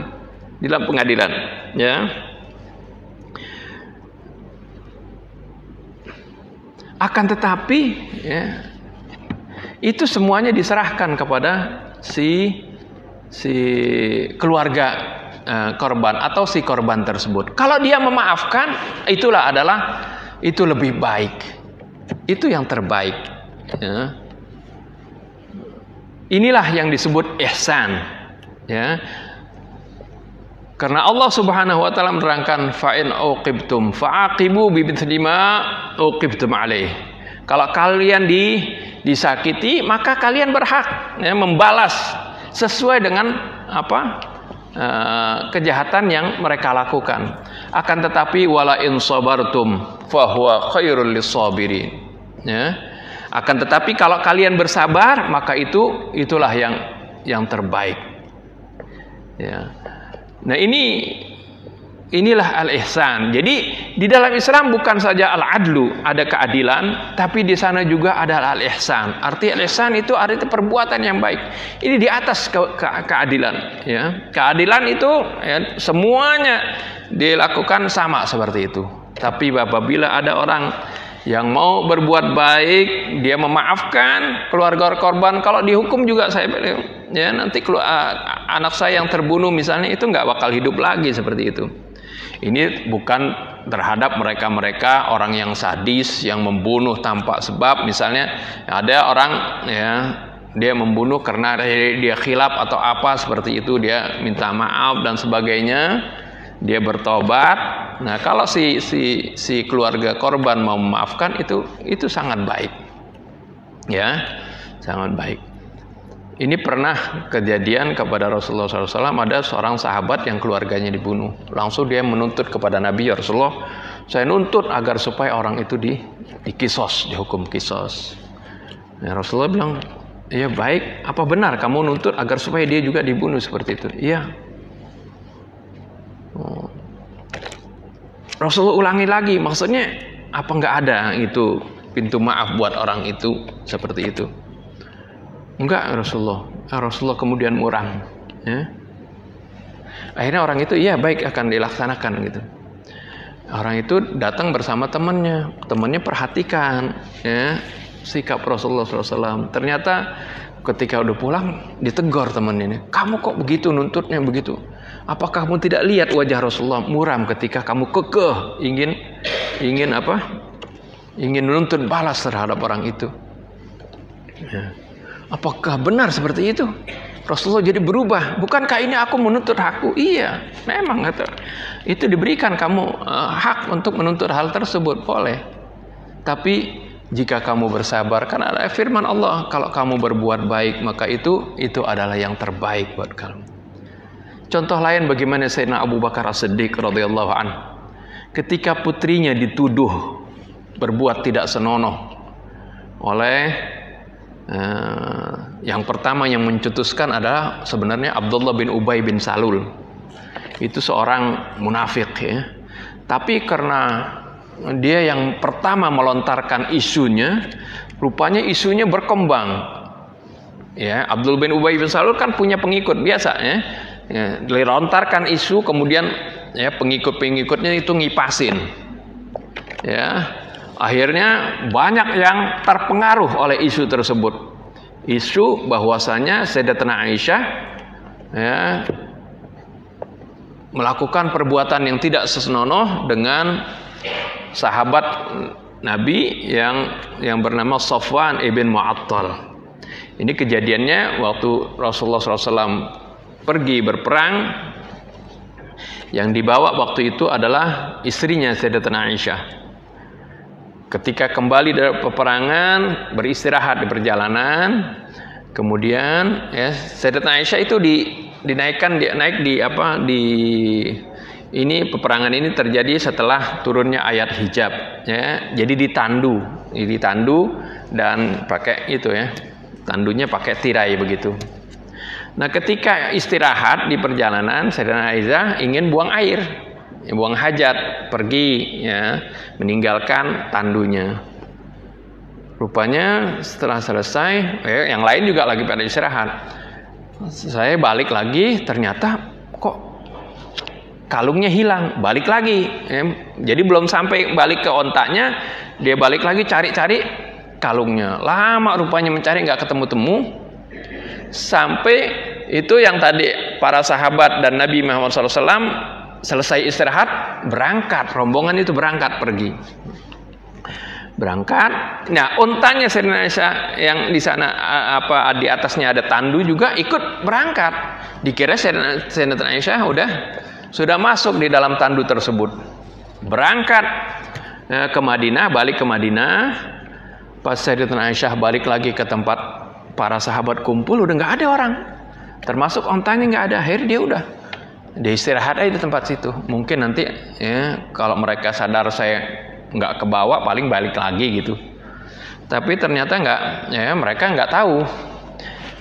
di dalam pengadilan, ya. Akan tetapi, ya, itu semuanya diserahkan kepada si keluarga korban atau si korban tersebut. Kalau dia memaafkan, itu lebih baik, itu yang terbaik, ya. Inilah yang disebut ihsan, ya. Karena Allah Subhanahu wa taala menerangkan, fa in uqibtum fa'aqibu bimithli ma uqibtum alaih. Kalau kalian disakiti, maka kalian berhak, ya, membalas sesuai dengan kejahatan yang mereka lakukan. Akan tetapi wala in sabartum fahuwa khairul lisabirin, ya. Akan tetapi kalau kalian bersabar, maka itulah yang terbaik, ya. Nah, inilah al-ihsan. Jadi di dalam Islam bukan saja al-adlu, ada keadilan, tapi di sana juga ada al-ihsan. Arti al-ihsan itu arti perbuatan yang baik. Ini di atas keadilan, ya. Keadilan itu, ya, semuanya dilakukan sama seperti itu. Tapi apabila ada orang yang mau berbuat baik, dia memaafkan keluarga korban, kalau dihukum juga saya, ya, nanti anak saya yang terbunuh misalnya itu nggak bakal hidup lagi, seperti itu. Ini bukan terhadap mereka orang yang sadis, yang membunuh tanpa sebab. Misalnya ada orang, ya, dia membunuh karena dia khilaf atau apa seperti itu, dia minta maaf dan sebagainya, dia bertobat. Nah, kalau si keluarga korban mau memaafkan, itu sangat baik, ya, sangat baik. Ini pernah kejadian kepada Rasulullah SAW. Ada seorang sahabat yang keluarganya dibunuh. Langsung dia menuntut kepada Nabi, ya Rasulullah, saya nuntut agar supaya orang itu dikisos, dihukum kisos. Ya, Rasulullah bilang, iya baik, apa benar kamu nuntut agar supaya dia juga dibunuh seperti itu? Iya. Rasulullah ulangi lagi, maksudnya apa nggak ada itu pintu maaf buat orang itu seperti itu? Enggak, Rasulullah kemudian murang, ya. Akhirnya orang itu, iya baik, akan dilaksanakan gitu. Orang itu datang bersama temannya. Temannya perhatikan ya, sikap Rasulullah SAW. Ternyata ketika udah pulang ditegur teman ini. Kamu kok begitu nuntutnya begitu? Apakah kamu tidak lihat wajah Rasulullah muram ketika kamu kekeh ingin apa? Ingin menuntut balas terhadap orang itu. Ya. Apakah benar seperti itu? Rasulullah jadi berubah. Bukankah ini aku menuntut hakku? Iya, memang kata. Itu diberikan kamu hak untuk menuntut hal tersebut, boleh. Tapi jika kamu bersabar, karena ada firman Allah, kalau kamu berbuat baik maka itu adalah yang terbaik buat kamu. Contoh lain bagaimana Sayyidina Abu Bakar As-Siddiq radhiyallahu anhu. Ketika putrinya dituduh berbuat tidak senonoh oleh yang pertama yang mencetuskan adalah sebenarnya Abdullah bin Ubay bin Salul. Itu seorang munafik ya. Tapi karena dia yang pertama melontarkan isunya, rupanya isunya berkembang. Ya, Abdul bin Ubay bin Salul kan punya pengikut biasa ya. Ya, dilontarkan isu kemudian ya pengikut-pengikutnya itu ngipasin. Ya. Akhirnya banyak yang terpengaruh oleh isu tersebut. Isu bahwasanya Sayyidatina Aisyah ya, melakukan perbuatan yang tidak senonoh dengan sahabat Nabi yang bernama Safwan ibn Mu'attal. Ini kejadiannya waktu Rasulullah SAW pergi berperang. Yang dibawa waktu itu adalah istrinya Sayyidatina Aisyah. Ketika kembali dari peperangan, beristirahat di perjalanan, kemudian ya Sayyidatina Aisyah itu ini peperangan ini terjadi setelah turunnya ayat hijab ya. Jadi ditandu dan pakai itu ya. Tandunya pakai tirai begitu. Nah, ketika istirahat di perjalanan, Sayyidatina Aisyah ingin buang air. Buang hajat, pergi ya, meninggalkan tandunya. Rupanya setelah selesai, yang lain juga lagi pada istirahat. Saya balik lagi, ternyata kok kalungnya hilang. Balik lagi, ya. Jadi belum sampai balik ke ontanya, dia balik lagi cari-cari kalungnya. Lama rupanya mencari, nggak ketemu-temu. Sampai itu yang tadi para sahabat dan Nabi Muhammad SAW selesai istirahat, berangkat, rombongan itu berangkat pergi. Berangkat. Nah, untanya Sayyidatina Aisyah yang di sana di atasnya ada tandu juga ikut berangkat. Dikira Sayyidatina Aisyah sudah masuk di dalam tandu tersebut. Berangkat ke Madinah, balik ke Madinah. Pas Sayyidatina Aisyah balik lagi ke tempat para sahabat kumpul, udah nggak ada orang. Termasuk ontanya nggak ada. Akhirnya dia istirahat aja di tempat situ. Mungkin nanti ya kalau mereka sadar saya nggak kebawa, paling balik lagi gitu. Tapi ternyata nggak, ya mereka nggak tahu.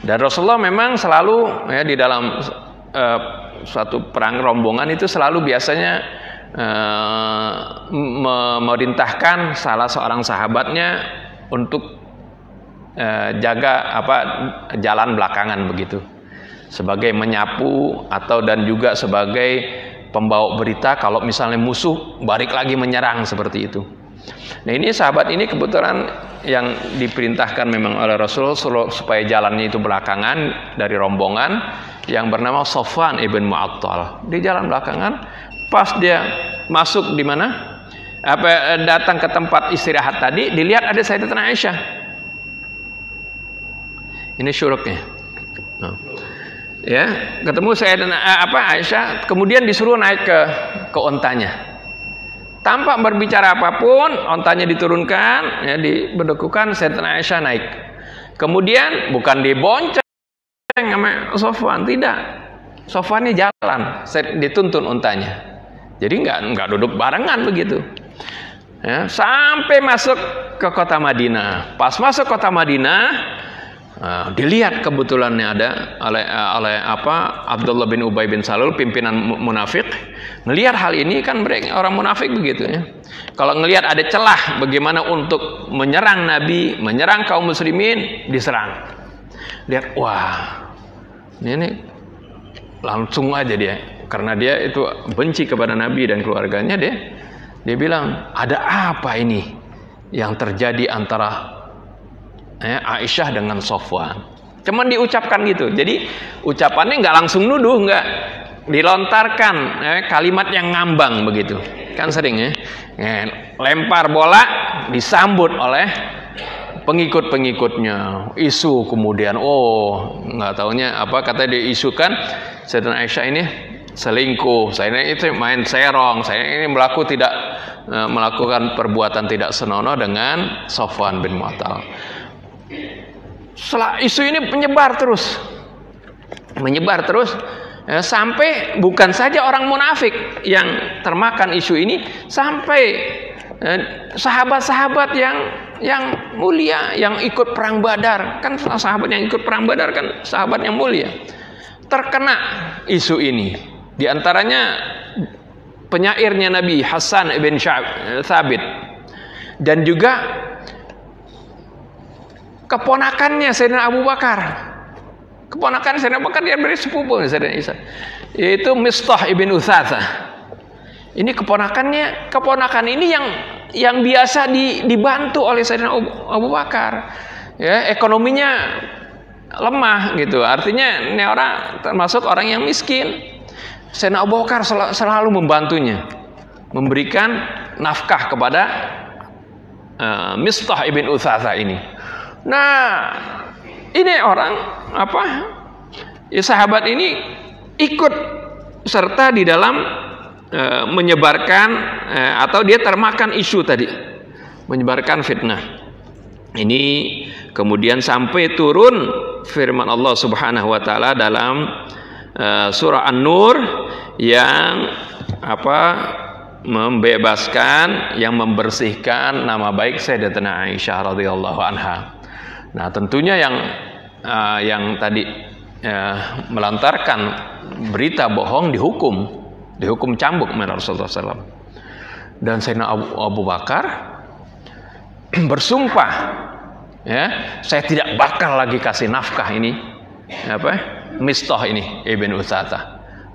Dan Rasulullah memang selalu ya di dalam suatu perang rombongan itu selalu biasanya memerintahkan salah seorang sahabatnya untuk jaga jalan belakangan begitu. Sebagai menyapu dan juga sebagai pembawa berita kalau misalnya musuh balik lagi menyerang seperti itu. Nah, ini sahabat ini kebetulan yang diperintahkan memang oleh Rasulullah supaya jalannya itu belakangan dari rombongan yang bernama Safwan ibn Mu'attal. Di jalan belakangan, pas dia masuk di mana? Datang ke tempat istirahat tadi, dilihat ada Sayyidatina Aisyah. Ini syuruknya. Nah. Ya, ketemu Aisyah, kemudian disuruh naik ke ontanya. Tanpa berbicara apapun, ontanya diturunkan, ya dibekukan, Sayyidatina Aisyah naik. Kemudian bukan dibonceng sama Safwan, tidak. Safwannya jalan, dituntun ontanya. Jadi nggak duduk barengan begitu. Ya, sampai masuk ke kota Madinah. Pas masuk kota Madinah, dilihat kebetulannya ada oleh Abdullah bin Ubay bin Salul, pimpinan munafik. Ngelihat hal ini kan mereka orang munafik begitu ya. Kalau ngelihat ada celah bagaimana untuk menyerang Nabi, menyerang kaum muslimin, diserang. Lihat, wah, ini langsung aja dia, karena dia itu benci kepada Nabi dan keluarganya, dia Dia bilang, ada apa ini yang terjadi antara Aisyah dengan Safwan? Cuman diucapkan gitu. Jadi ucapannya nggak langsung nuduh, nggak dilontarkan kalimat yang ngambang begitu. Kan sering ya. Lempar bola disambut oleh pengikut-pengikutnya. Isu kemudian, nggak taunya apa, kata dia isukan Sayyidatina Aisyah ini selingkuh, saya itu main serong, saya ini melakukan perbuatan tidak senonoh dengan Safwan bin Mu'attal. Setelah isu ini menyebar terus, sampai bukan saja orang munafik yang termakan isu ini, sampai sahabat-sahabat yang mulia yang ikut perang Badar, kan sahabat yang ikut perang Badar kan sahabat yang mulia, terkena isu ini. Di antaranya penyairnya Nabi Hasan ibn Thabit, dan juga keponakannya Sayyidina Abu Bakar. Keponakan Sayyidina Abu Bakar yang bersepupu Sayyidina Isa, yaitu Mistah ibn Utsatsah. Ini keponakan ini yang biasa dibantu oleh Sayyidina Abu Bakar. Ya, ekonominya lemah gitu. Artinya ini orang termasuk orang yang miskin. Sayyidina Abu Bakar selalu membantunya, memberikan nafkah kepada Mistah ibn Utsatsah ini. Nah, ini orang sahabat ini ikut serta di dalam menyebarkan atau dia termakan isu tadi, menyebarkan fitnah. Ini kemudian sampai turun firman Allah Subhanahu wa taala dalam surah An-Nur yang membebaskan, yang membersihkan nama baik Sayyidatina Aisyah radhiyallahu anha. Nah, tentunya yang tadi melontarkan berita bohong dihukum cambuk oleh Rasulullah SAW. Dan Sayyidina Abu Bakar bersumpah, saya tidak bakal lagi kasih nafkah ini Mistah ini Ibn Utsatsah,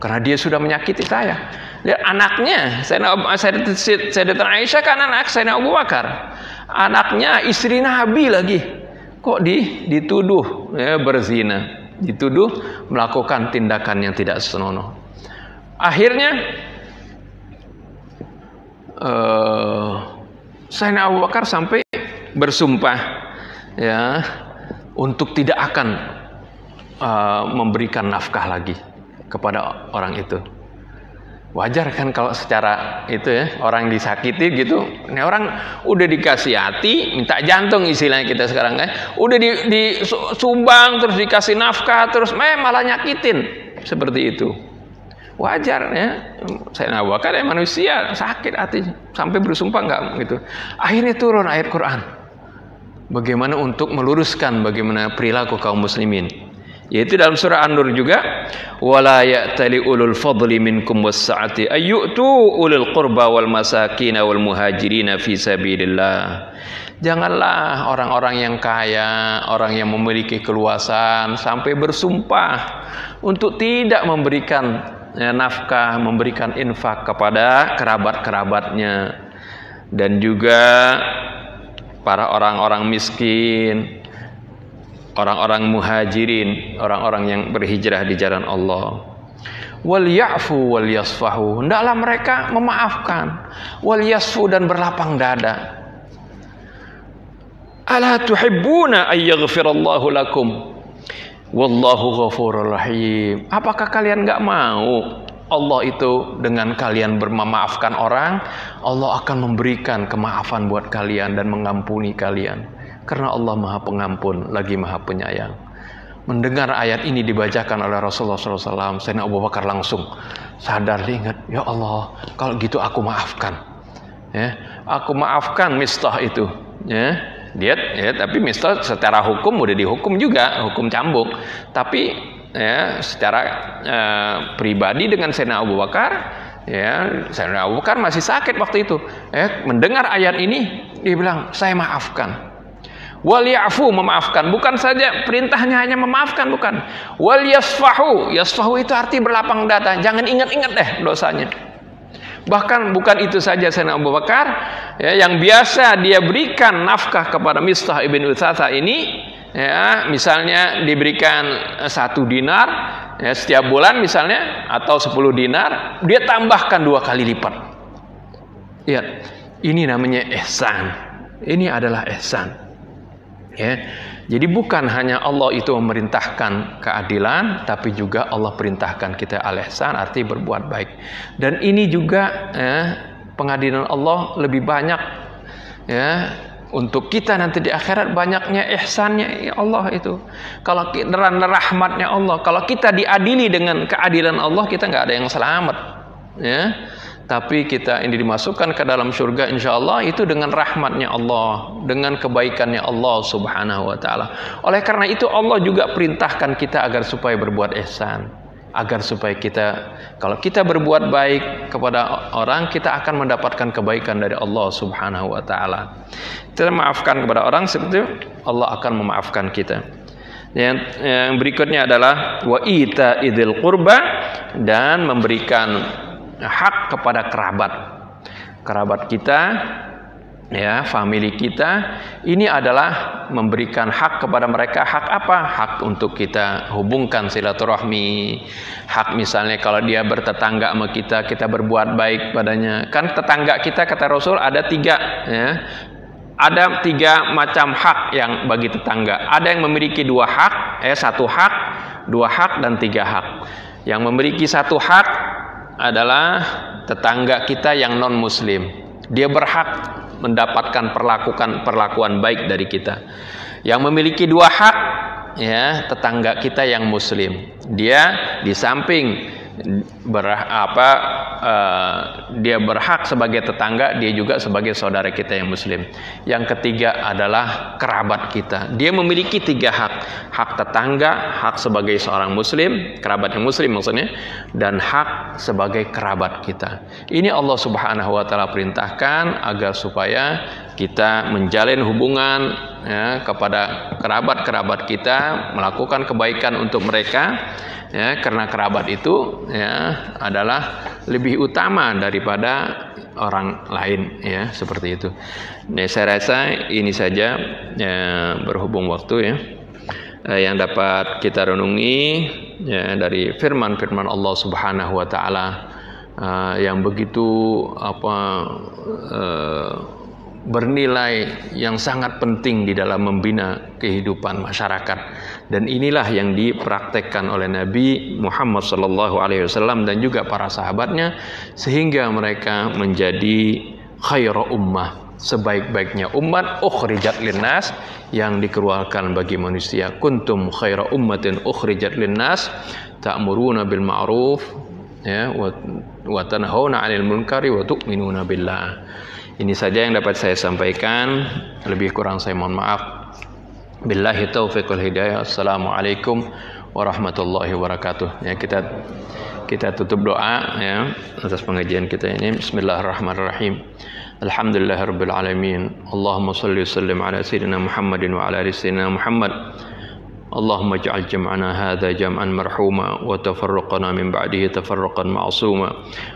karena dia sudah menyakiti saya. Dia anaknya Sayyidatina Aisyah kan anak Sayyidina Abu Bakar, anaknya istri Nabi lagi, kok dituduh berzina, dituduh melakukan tindakan yang tidak senonoh. Akhirnya Sayyidina Abu Bakar sampai bersumpah untuk tidak akan memberikan nafkah lagi kepada orang itu. Wajar kan kalau secara itu orang disakiti gitu. Ini orang udah dikasih hati, minta jantung istilahnya kita sekarang kan. Udah disumbang terus dikasih nafkah terus malah nyakitin seperti itu. Wajar ya. Sayyidina Abu Bakar manusia, sakit hati sampai bersumpah enggak gitu. Akhirnya turun ayat Quran. Bagaimana untuk meluruskan bagaimana perilaku kaum muslimin. Yaitu dalam surah An-Nur juga, wala ya'tali ulul fadli minkum was-sa'ati ayyutu ulul qurba wal masakin wal muhajirin fi sabilillah. Janganlah orang-orang yang kaya, orang yang memiliki keluasan sampai bersumpah untuk tidak memberikan nafkah, memberikan infak kepada kerabat-kerabatnya, dan juga para orang-orang miskin, orang-orang muhajirin, orang-orang yang berhijrah di jalan Allah. Wal ya'fu wal yasfahu, hendaklah mereka memaafkan, wal yasfu, dan berlapang dada. Ala tuhibbuna ay yaghfirallahu lakum wallahu ghafurur rahim. Apakah kalian enggak mau Allah itu dengan kalian memaafkan orang, Allah akan memberikan kemaafan buat kalian dan mengampuni kalian. Karena Allah Maha Pengampun lagi Maha Penyayang. Mendengar ayat ini dibacakan oleh Rasulullah SAW, Sayyidina Abu Bakar langsung sadar, diingat, ya Allah, kalau gitu aku maafkan. Aku maafkan Mistah itu. Tapi Mistah secara hukum udah dihukum juga, hukum cambuk. Tapi secara pribadi dengan Sayyidina Abu Bakar, Sayyidina Abu Bakar masih sakit waktu itu. Mendengar ayat ini, dia bilang, saya maafkan. Wal ya'fu, memaafkan, bukan saja perintahnya hanya memaafkan, bukan. Wal yasfahu, yasfahu itu arti berlapang dada, jangan ingat-ingat dosanya. Bahkan bukan itu saja Sayyidina Abu Bakar, ya, yang biasa dia berikan nafkah kepada Mistah ibn Utsatha ini, ya, misalnya diberikan 1 dinar, ya, setiap bulan misalnya, atau 10 dinar, dia tambahkan 2 kali lipat. Ya, ini namanya ihsan. Ini adalah ihsan. Ya. Jadi bukan hanya Allah itu memerintahkan keadilan, tapi juga Allah perintahkan kita al-ihsan, arti berbuat baik. Dan ini juga pengadilan Allah lebih banyak, ya, untuk kita nanti di akhirat, banyaknya ihsannya Allah itu. Kalau rahmatnya Allah, kalau kita diadili dengan keadilan Allah, kita nggak ada yang selamat, ya. Tapi kita ini dimasukkan ke dalam surga insyaallah itu dengan rahmatnya Allah, dengan kebaikannya Allah subhanahu wa ta'ala. Oleh karena itu Allah juga perintahkan kita agar supaya berbuat ihsan, agar supaya kita, kalau kita berbuat baik kepada orang, kita akan mendapatkan kebaikan dari Allah subhanahu wa ta'ala. Kita maafkan kepada orang, seperti itu Allah akan memaafkan kita. Yang berikutnya adalah wa ita idil qurba, dan memberikan hak kepada kerabat kita, ya, famili kita. Ini adalah memberikan hak kepada mereka. Hak apa? Hak untuk kita hubungkan silaturahmi. Hak misalnya kalau dia bertetangga sama kita, kita berbuat baik padanya. Kan tetangga kita, kata Rasul, ada 3, ya. Ada 3 macam hak yang bagi tetangga. Ada yang memiliki 2 hak, 1 hak, 2 hak, dan 3 hak. Yang memiliki 1 hak adalah tetangga kita yang non muslim. Dia berhak mendapatkan perlakuan baik dari kita. Yang memiliki 2 hak, ya, tetangga kita yang muslim. Dia di samping dia berhak sebagai tetangga, dia juga sebagai saudara kita yang muslim. Yang ketiga adalah kerabat kita. Dia memiliki 3 hak. Hak tetangga, hak sebagai seorang muslim, kerabat yang muslim maksudnya, dan hak sebagai kerabat kita. Ini Allah subhanahu wa ta'ala perintahkan agar supaya kita menjalin hubungan, ya, kepada kerabat-kerabat kita, melakukan kebaikan untuk mereka, ya, karena kerabat itu, ya, adalah lebih utama daripada orang lain, ya, seperti itu. Nah, saya rasa ini saja, ya, berhubung waktu, ya, yang dapat kita renungi, ya, dari firman-firman Allah subhanahu wa ta'ala, yang begitu bernilai, yang sangat penting di dalam membina kehidupan masyarakat. Dan inilah yang dipraktekkan oleh Nabi Muhammad SAW dan juga para sahabatnya, sehingga mereka menjadi khairu ummah, sebaik-baiknya umat, ukhrijat linnas, yang dikeluarkan bagi manusia. Kuntum khairu ummatin ukhrijat linnas ta'muruna bil ma'ruf, ya, wa tanhauna 'anil munkari wa tu'minuna billah. Ini saja yang dapat saya sampaikan. Lebih kurang saya mohon maaf. Billahi taufiq wal hidayah. Assalamualaikum warahmatullahi wabarakatuh. Ya, kita tutup doa, ya, atas pengajian kita ini. Bismillahirrahmanirrahim. Alhamdulillahirabbil alamin. Allahumma shalli wa sallim ala sayyidina Muhammadin wa ala ali sayyidina Muhammad. اللهم اجعل جمعنا هذا جمعا مرحوما وتفرقنا من بعده تفرقا معصوما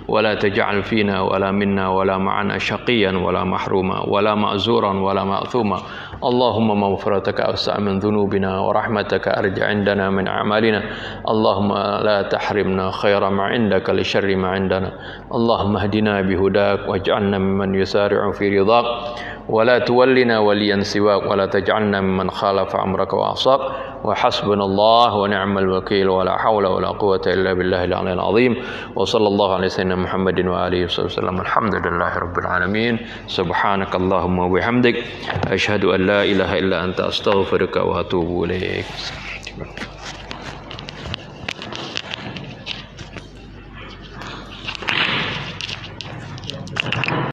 ولا تجعل فينا ولا منا ولا معنا شقيا ولا محروما ولا مأزورا ولا مأثوما اللهم مغفرتك أوسع من ذنوبنا ورحمتك أرجع عندنا من أعمالنا اللهم لا تحرمنا خير ما عندك لشر ما عندنا اللهم اهدنا بهداك واجعلنا ممن يسارع في رضاك ولا تولنا وليا سواك ولا تجعلنا ممن خالف أمرك وعصاك وحسبنا الله ونعم الوكيل ولا حول ولا قوة إلا بالله العلي العظيم وصلى الله على سيدنا محمد وآله وسلم الحمد لله رب العالمين سبحانك اللهم وبحمدك أشهد أن لا إله إلا أنت أستغفرك وأتوب إليك.